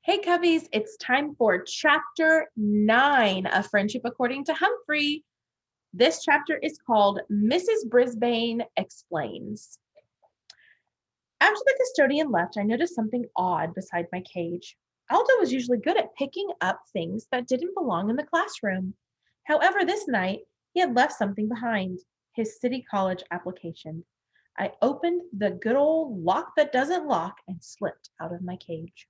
Hey, Cubbies, it's time for chapter 9 of Friendship According to Humphrey. This chapter is called Mrs. Brisbane Explains. After the custodian left, I noticed something odd beside my cage. Aldo was usually good at picking up things that didn't belong in the classroom. However, this night, he had left something behind, his city college application. I opened the good old lock that doesn't lock and slipped out of my cage.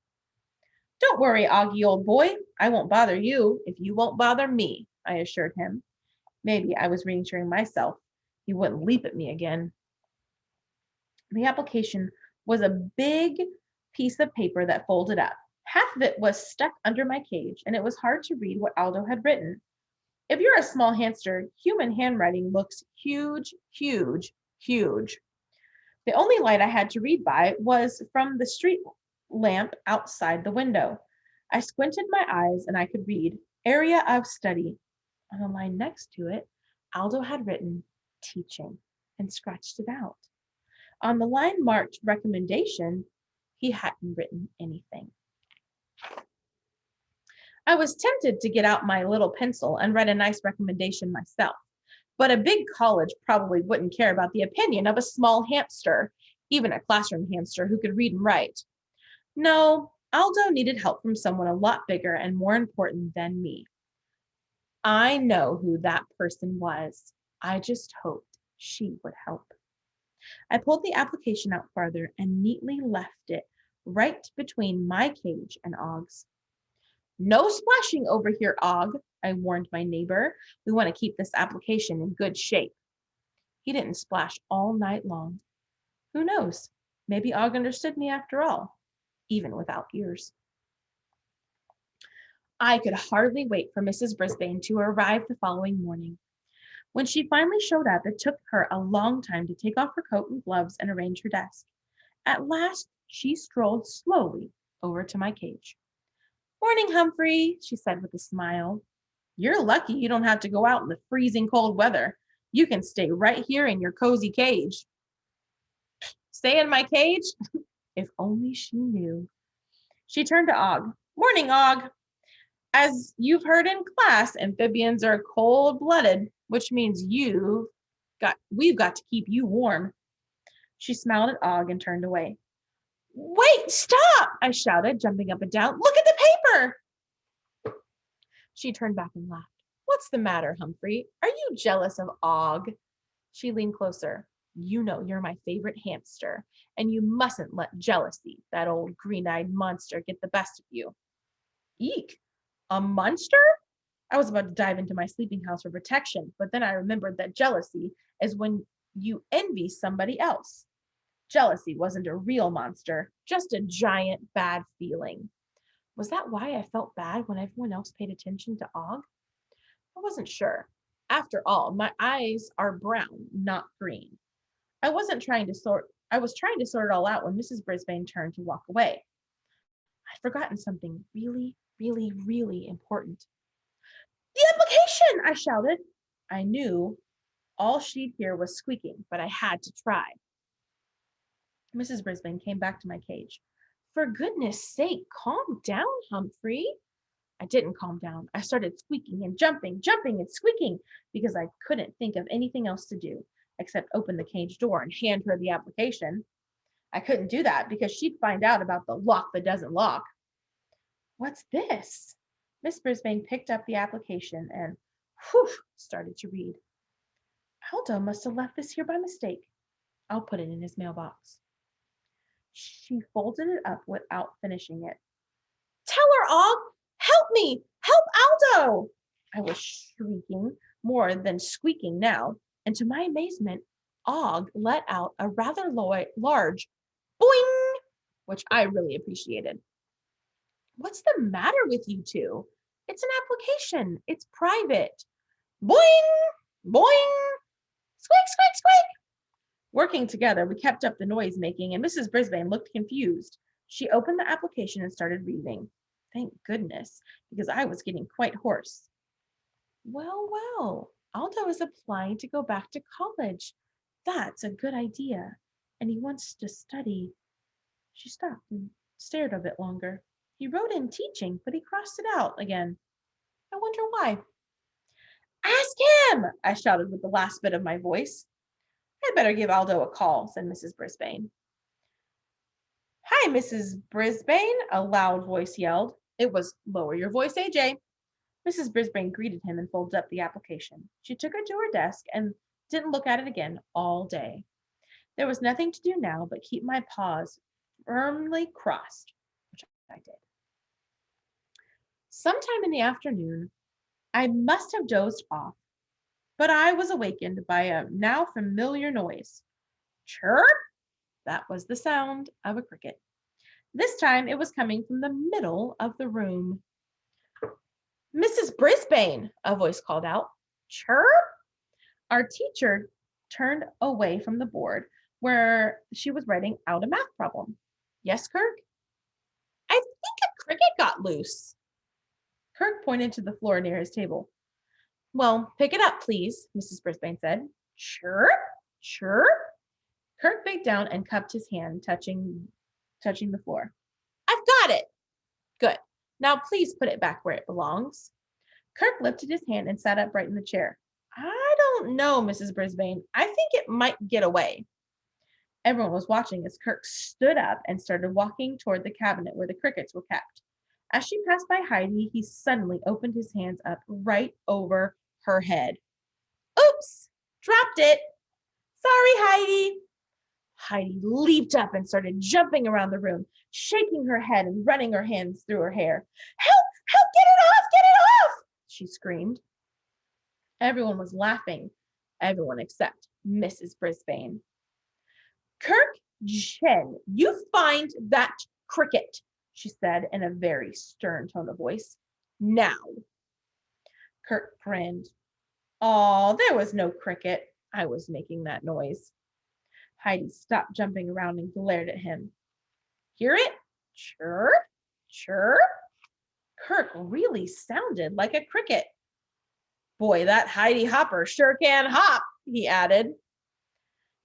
Don't worry, Augie, old boy. I won't bother you if you won't bother me, I assured him. Maybe I was reassuring myself. He wouldn't leap at me again. The application was a big piece of paper that folded up. Half of it was stuck under my cage, and it was hard to read what Aldo had written. If you're a small hamster, human handwriting looks huge, huge, huge. The only light I had to read by was from the street lamp outside the window. I squinted my eyes and I could read area of study. On the line next to it, Aldo had written teaching and scratched it out. On the line marked recommendation, he hadn't written anything. I was tempted to get out my little pencil and write a nice recommendation myself, but a big college probably wouldn't care about the opinion of a small hamster, even a classroom hamster who could read and write. No, Aldo needed help from someone a lot bigger and more important than me. I know who that person was. I just hoped she would help. I pulled the application out farther and neatly left it right between my cage and Og's. No splashing over here, Og, I warned my neighbor. We want to keep this application in good shape. He didn't splash all night long. Who knows? Maybe Og understood me after all, even without ears. I could hardly wait for Mrs. Brisbane to arrive the following morning. When she finally showed up, it took her a long time to take off her coat and gloves and arrange her desk. At last, she strolled slowly over to my cage. Morning, Humphrey, she said with a smile. You're lucky you don't have to go out in the freezing cold weather. You can stay right here in your cozy cage. Stay in my cage? If only she knew. She turned to Og. Morning, Og. As you've heard in class, amphibians are cold-blooded, which means we've got to keep you warm. She smiled at Og and turned away. Wait, stop, I shouted, jumping up and down. Look at the paper. She turned back and laughed. What's the matter, Humphrey? Are you jealous of Og? She leaned closer. You know you're my favorite hamster, and you mustn't let jealousy, that old green-eyed monster, get the best of you. Eek! A monster? I was about to dive into my sleeping house for protection, but then I remembered that jealousy is when you envy somebody else. Jealousy wasn't a real monster, just a giant bad feeling. Was that why I felt bad when everyone else paid attention to Og? I wasn't sure. After all, my eyes are brown, not green. I was trying to sort it all out when Mrs. Brisbane turned to walk away. I'd forgotten something really, really, really important. The application, I shouted. I knew all she'd hear was squeaking, but I had to try. Mrs. Brisbane came back to my cage. For goodness sake, calm down, Humphrey. I didn't calm down. I started squeaking and jumping and squeaking because I couldn't think of anything else to do except open the cage door and hand her the application. I couldn't do that because she'd find out about the lock that doesn't lock. What's this? Miss Brisbane picked up the application and started to read. Aldo must have left this here by mistake. I'll put it in his mailbox. She folded it up without finishing it. Tell her, Og! Help me! Help Aldo! I was shrieking more than squeaking now, and to my amazement, Og let out a rather large boing, which I really appreciated. What's the matter with you two? It's an application. It's private. Boing! Boing! Squeak, squeak, squeak! Working together, we kept up the noise making, and Mrs. Brisbane looked confused. She opened the application and started reading. Thank goodness, because I was getting quite hoarse. Well, Aldo is applying to go back to college. That's a good idea, and he wants to study. She stopped and stared a bit longer. He wrote in teaching, but he crossed it out again. I wonder why. Ask him, I shouted with the last bit of my voice. I'd better give Aldo a call, said Mrs. Brisbane. Hi, Mrs. Brisbane, a loud voice yelled. It was lower your voice, AJ. Mrs. Brisbane greeted him and folded up the application. She took it to her desk and didn't look at it again all day. There was nothing to do now but keep my paws firmly crossed, which I did. Sometime in the afternoon, I must have dozed off, but I was awakened by a now familiar noise. Chirp! That was the sound of a cricket. This time it was coming from the middle of the room. Mrs. Brisbane, a voice called out. Chirp! Our teacher turned away from the board where she was writing out a math problem. Yes, Kirk? I think a cricket got loose. Kirk pointed to the floor near his table. Well, pick it up, please, Mrs. Brisbane said. Chirp, chirp. Kirk bent down and cupped his hand, touching the floor. I've got it. Good. Now please put it back where it belongs. Kirk lifted his hand and sat upright in the chair. I don't know, Mrs. Brisbane. I think it might get away. Everyone was watching as Kirk stood up and started walking toward the cabinet where the crickets were kept. As she passed by Heidi, he suddenly opened his hands up right over her head. Oops, dropped it. Sorry, Heidi. Heidi leaped up and started jumping around the room, shaking her head and running her hands through her hair. Help, help, get it off, she screamed. Everyone was laughing, everyone except Mrs. Brisbane. Kirk, Jen, you find that cricket, she said in a very stern tone of voice. Now. Kirk grinned. Oh, there was no cricket. I was making that noise. Heidi stopped jumping around and glared at him. Hear it? Chirp, chirp. Kirk really sounded like a cricket. Boy, that Heidi Hopper sure can hop, he added.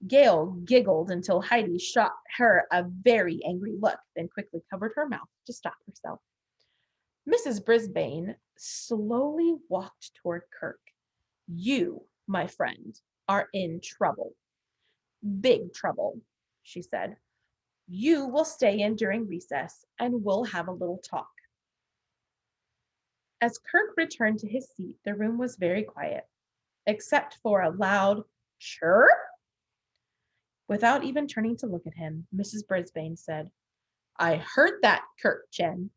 Gail giggled until Heidi shot her a very angry look, then quickly covered her mouth to stop herself. Mrs. Brisbane slowly walked toward Kirk. You, my friend, are in trouble. Big trouble, she said. You will stay in during recess and we'll have a little talk. As Kirk returned to his seat, the room was very quiet, except for a loud chirp. Without even turning to look at him, Mrs. Brisbane said, I heard that, Kirk, Jen.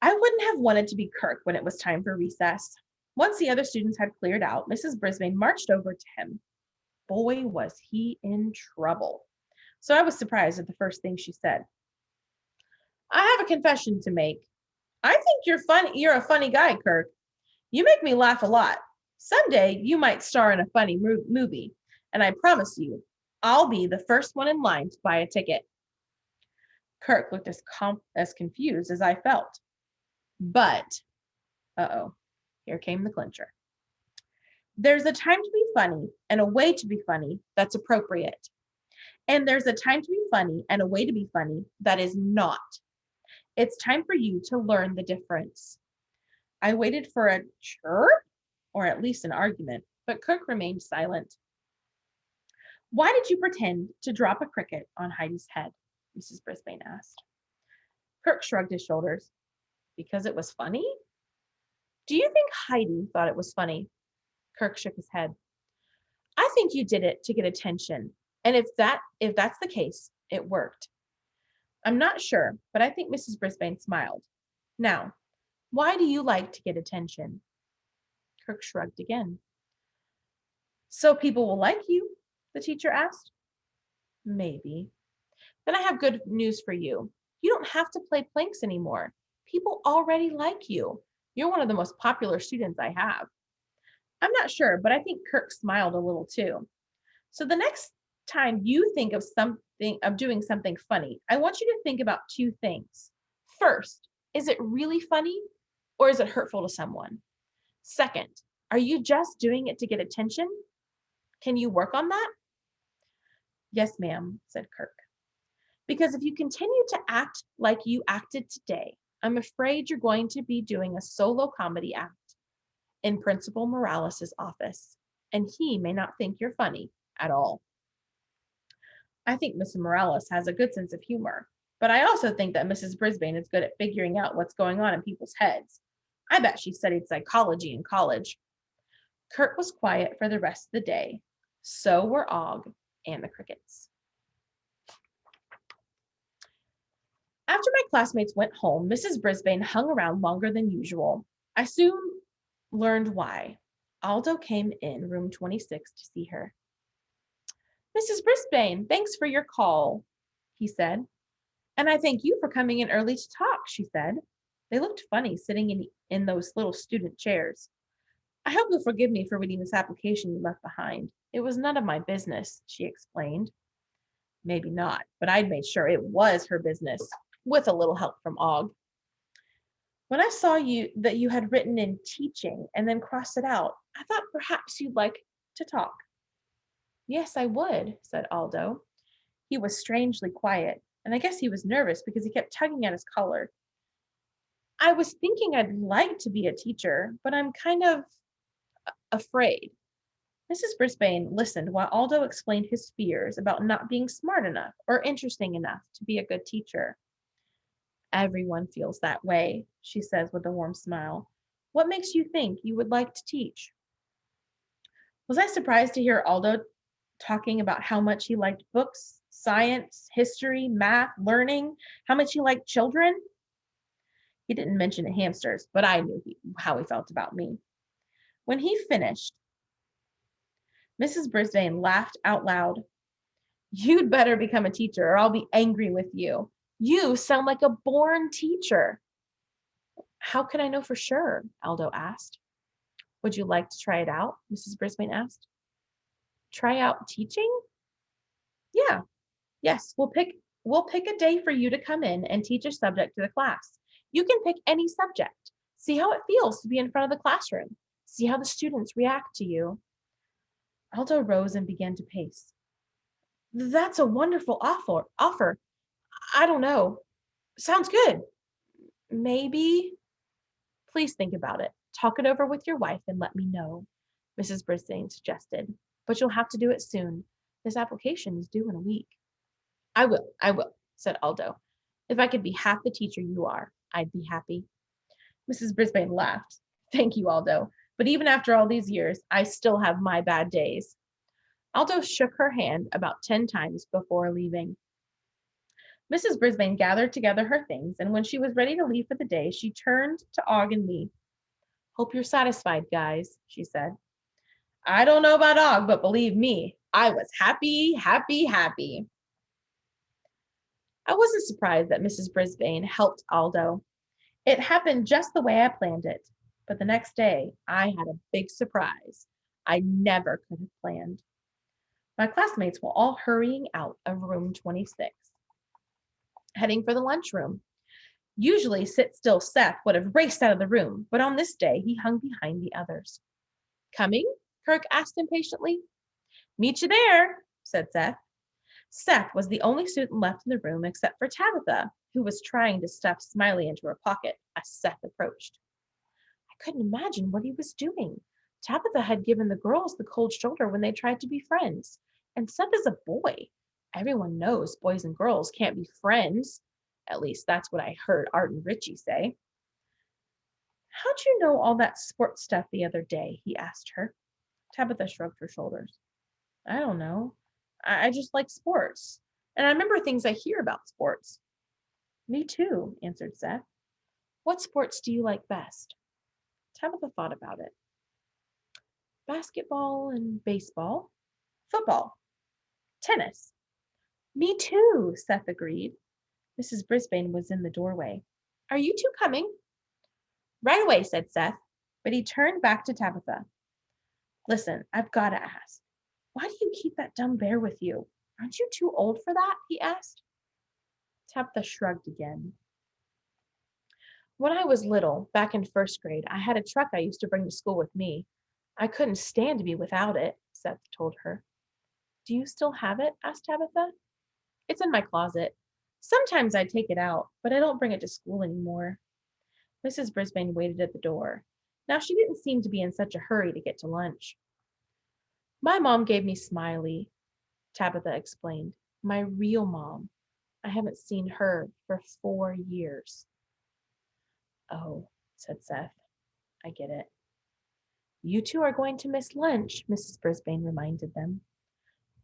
I wouldn't have wanted to be Kirk when it was time for recess. Once the other students had cleared out, Mrs. Brisbane marched over to him. Boy, was he in trouble. So I was surprised at the first thing she said. I have a confession to make. I think you're a funny guy, Kirk. You make me laugh a lot. Someday you might star in a funny movie, and I promise you, I'll be the first one in line to buy a ticket. Kirk looked as confused as I felt. But, here came the clincher. There's a time to be funny and a way to be funny that's appropriate. And there's a time to be funny and a way to be funny that is not. It's time for you to learn the difference. I waited for a chirp, or at least an argument, but Kirk remained silent. Why did you pretend to drop a cricket on Heidi's head? Mrs. Brisbane asked. Kirk shrugged his shoulders. Because it was funny? Do you think Heidi thought it was funny? Kirk shook his head. I think you did it to get attention. And if that's the case, it worked. I'm not sure, but I think Mrs. Brisbane smiled. Now, why do you like to get attention? Kirk shrugged again. So people will like you, the teacher asked. Maybe. Then I have good news for you. You don't have to play pranks anymore. People already like you. You're one of the most popular students I have. I'm not sure, but I think Kirk smiled a little too. So the next time you think of doing something funny, I want you to think about two things. First, is it really funny or is it hurtful to someone? Second, are you just doing it to get attention? Can you work on that? Yes, ma'am, said Kirk. Because if you continue to act like you acted today, I'm afraid you're going to be doing a solo comedy act in Principal Morales' office, and he may not think you're funny at all. I think Mrs. Morales has a good sense of humor, but I also think that Mrs. Brisbane is good at figuring out what's going on in people's heads. I bet she studied psychology in college. Kurt was quiet for the rest of the day. So were Og and the crickets. After my classmates went home, Mrs. Brisbane hung around longer than usual. I soon learned why. Aldo came in room 26 to see her. Mrs. Brisbane, thanks for your call, he said. And I thank you for coming in early to talk, she said. They looked funny sitting in those little student chairs. I hope you'll forgive me for reading this application you left behind. It was none of my business, she explained. Maybe not, but I'd made sure it was her business, with a little help from Og. When I saw that you had written in teaching and then crossed it out, I thought perhaps you'd like to talk. Yes, I would, said Aldo. He was strangely quiet, and I guess he was nervous because he kept tugging at his collar. I was thinking I'd like to be a teacher, but I'm kind of afraid. Mrs. Brisbane listened while Aldo explained his fears about not being smart enough or interesting enough to be a good teacher. Everyone feels that way, she says with a warm smile. What makes you think you would like to teach? Was I surprised to hear Aldo talking about how much he liked books, science, history, math, learning, how much he liked children? He didn't mention hamsters, but I knew how he felt about me. When he finished, Mrs. Brisbane laughed out loud. You'd better become a teacher or I'll be angry with you. You sound like a born teacher. How can I know for sure? Aldo asked. Would you like to try it out? Mrs. Brisbane asked. Try out teaching? Yeah. Yes, we'll pick a day for you to come in and teach a subject to the class. You can pick any subject. See how it feels to be in front of the classroom. See how the students react to you. Aldo rose and began to pace. That's a wonderful offer. I don't know. Sounds good. Maybe. Please think about it. Talk it over with your wife and let me know, Mrs. Brisbane suggested. But you'll have to do it soon. This application is due in a week. I will, said Aldo. If I could be half the teacher you are, I'd be happy. Mrs. Brisbane laughed. Thank you, Aldo. But even after all these years, I still have my bad days. Aldo shook her hand about 10 times before leaving. Mrs. Brisbane gathered together her things, and when she was ready to leave for the day, she turned to Og and me. Hope you're satisfied, guys, she said. I don't know about Og, but believe me, I was happy, happy, happy. I wasn't surprised that Mrs. Brisbane helped Aldo. It happened just the way I planned it, but the next day I had a big surprise I never could have planned. My classmates were all hurrying out of room 26, heading for the lunchroom. Usually Sit Still Seth would have raced out of the room, but on this day he hung behind the others. Coming? Kirk asked impatiently. Meet you there, said Seth. Seth was the only student left in the room except for Tabitha, who was trying to stuff Smiley into her pocket as Seth approached. I couldn't imagine what he was doing. Tabitha had given the girls the cold shoulder when they tried to be friends. And Seth is a boy. Everyone knows boys and girls can't be friends. At least that's what I heard Art and Richie say. How'd you know all that sports stuff the other day? He asked her. Tabitha shrugged her shoulders. I don't know. I just like sports. And I remember things I hear about sports. Me too, answered Seth. What sports do you like best? Tabitha thought about it. Basketball and baseball. Football. Tennis. Me too, Seth agreed. Mrs. Brisbane was in the doorway. Are you two coming? Right away, said Seth, but he turned back to Tabitha. Listen, I've got to ask. Why do you keep that dumb bear with you? Aren't you too old for that? He asked. Tabitha shrugged again. When I was little, back in first grade, I had a truck I used to bring to school with me. I couldn't stand to be without it, Seth told her. Do you still have it? Asked Tabitha. It's in my closet. Sometimes I take it out, but I don't bring it to school anymore. Mrs. Brisbane waited at the door. Now she didn't seem to be in such a hurry to get to lunch. My mom gave me Smiley, Tabitha explained. My real mom. I haven't seen her for 4 years. Oh, said Seth. I get it. You two are going to miss lunch, Mrs. Brisbane reminded them.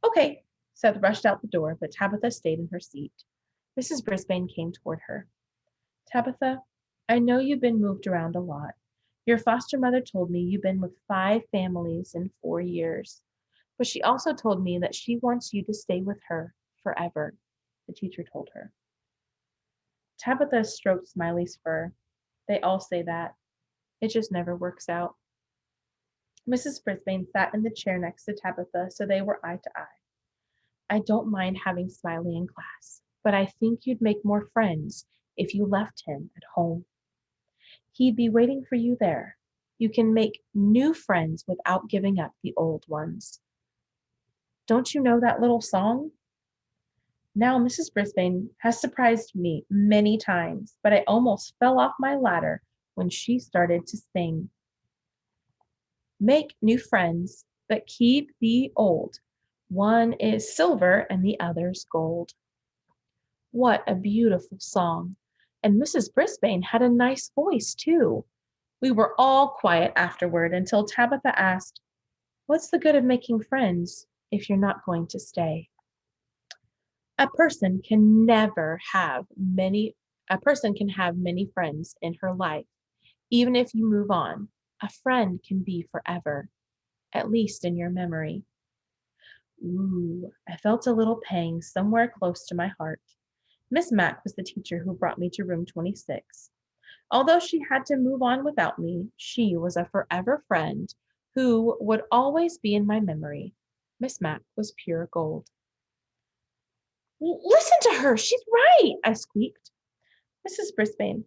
Okay, Seth rushed out the door, but Tabitha stayed in her seat. Mrs. Brisbane came toward her. Tabitha, I know you've been moved around a lot. Your foster mother told me you've been with 5 families in 4 years, but she also told me that she wants you to stay with her forever, the teacher told her. Tabitha stroked Smiley's fur. They all say that. It just never works out. Mrs. Brisbane sat in the chair next to Tabitha, so they were eye to eye. I don't mind having Smiley in class, but I think you'd make more friends if you left him at home. He'd be waiting for you there. You can make new friends without giving up the old ones. Don't you know that little song? Now, Mrs. Brisbane has surprised me many times, but I almost fell off my ladder when she started to sing. Make new friends, but keep the old. One is silver and the other's gold. What a beautiful song. And Mrs. Brisbane had a nice voice, too. We were all quiet afterward until Tabitha asked, What's the good of making friends if you're not going to stay? A person can have many friends in her life. Even if you move on, a friend can be forever, at least in your memory. Ooh, I felt a little pang somewhere close to my heart. Miss Mack was the teacher who brought me to room 26. Although she had to move on without me, she was a forever friend who would always be in my memory. Miss Mack was pure gold. Listen to her, she's right, I squeaked. Mrs. Brisbane.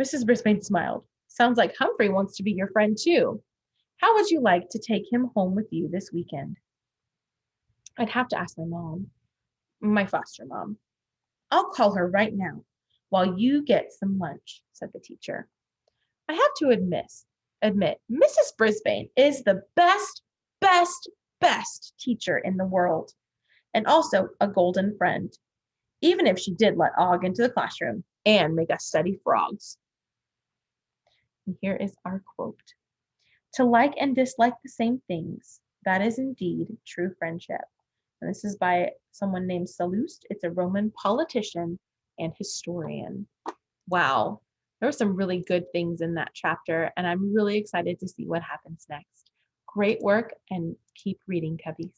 Mrs. Brisbane smiled. Sounds like Humphrey wants to be your friend too. How would you like to take him home with you this weekend? I'd have to ask my mom, my foster mom. I'll call her right now while you get some lunch, said the teacher. I have to admit, Mrs. Brisbane is the best teacher in the world, and also a golden friend, even if she did let Og into the classroom and make us study frogs. And here is our quote. To like and dislike the same things, that is indeed true friendship. And this is by someone named Sallust. It's a Roman politician and historian. Wow, there were some really good things in that chapter, and I'm really excited to see what happens next. Great work, and keep reading, Cubbies.